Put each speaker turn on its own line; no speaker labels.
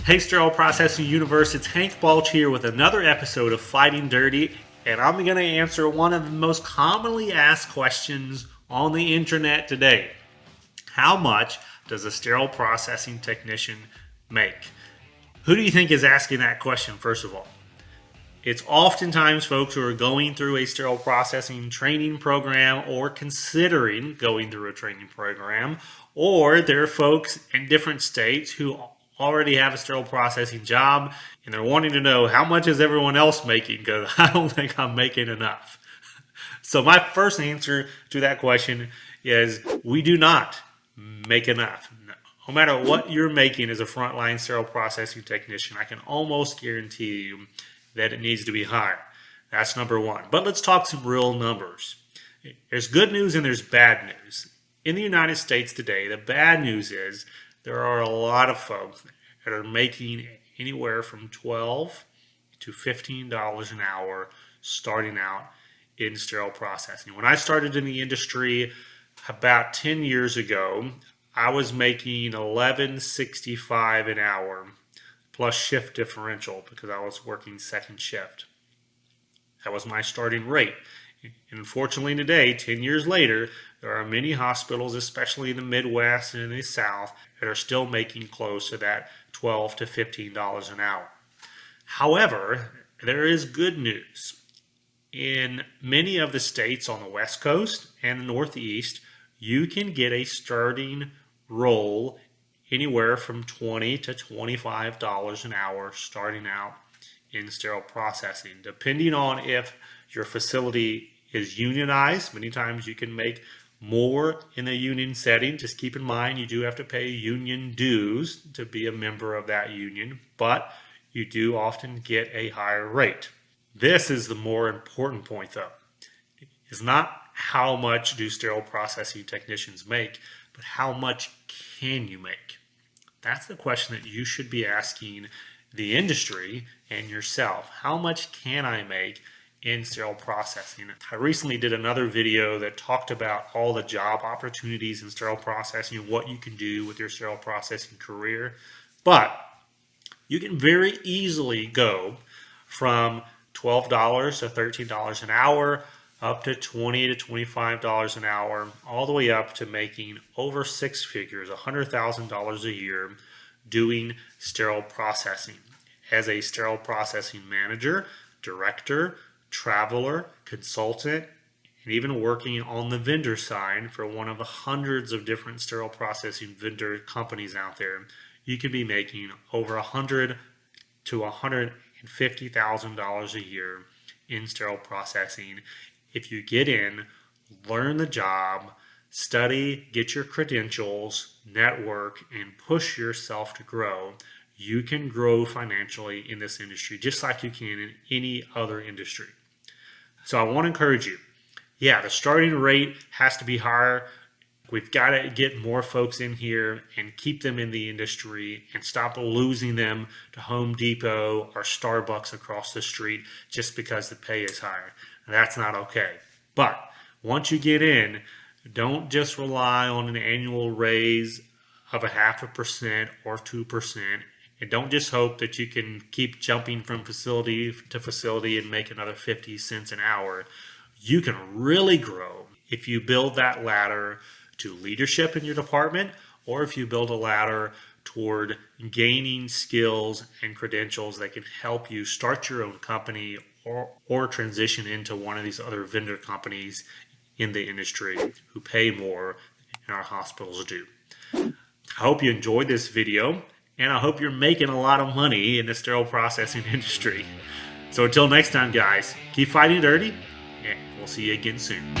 Hey Sterile Processing Universe, it's Hank Balch here with another episode of Fighting Dirty, and I'm going to answer one of the most commonly asked questions on the internet today. How much does a sterile processing technician make? Who do you think is asking that question, first of all? It's oftentimes folks who are going through a sterile processing training program or considering going through a training program, or there are folks in different states who already have a sterile processing job and they're wanting to know how much is everyone else making because I don't think I'm making enough. So my first answer to that question is we do not make enough. No matter what you're making as a frontline sterile processing technician, I can almost guarantee you that it needs to be higher. That's number one. But let's talk some real numbers. There's good news and there's bad news. In the United States today, the bad news is there are a lot of folks that are making anywhere from $12 to $15 an hour starting out in sterile processing. When I started in the industry about 10 years ago, I was making $11.65 an hour plus shift differential because I was working second shift. That was my starting rate. Unfortunately today, 10 years later, there are many hospitals, especially in the Midwest and in the South, that are still making close to that $12 to $15 an hour. However, there is good news. In many of the states on the West Coast and the Northeast, you can get a starting role anywhere from $20 to $25 an hour starting out in sterile processing, depending on if your facility is unionized. Many times you can make more in a union setting. Just keep in mind you do have to pay union dues to be a member of that union, but you do often get a higher rate. This is the more important point though. It's not how much do sterile processing technicians make, but how much can you make? That's the question that you should be asking the industry and yourself. How much can I make in sterile processing? I recently did another video that talked about all the job opportunities in sterile processing and what you can do with your sterile processing career. But you can very easily go from $12 to $13 an hour up to $20 to $25 an hour, all the way up to making over six figures, $100,000 a year, doing sterile processing as a sterile processing manager, director, traveler, consultant, and even working on the vendor side for one of the hundreds of different sterile processing vendor companies out there. You could be making over $100,000 to $150,000 a year in sterile processing if you get in, learn the job, study, get your credentials, network, and push yourself to grow. You can grow financially in this industry just like you can in any other industry. So I want to encourage you. Yeah, the starting rate has to be higher. We've got to get more folks in here and keep them in the industry and stop losing them to Home Depot or Starbucks across the street just because the pay is higher. That's not okay. But once you get in, don't just rely on an annual raise of 0.5% or 2%. And don't just hope that you can keep jumping from facility to facility and make another 50 cents an hour. You can really grow if you build that ladder to leadership in your department, or if you build a ladder toward gaining skills and credentials that can help you start your own company or transition into one of these other vendor companies in the industry who pay more than our hospitals do. I hope you enjoyed this video, and I hope you're making a lot of money in the sterile processing industry. So until next time, guys, keep fighting dirty, and we'll see you again soon.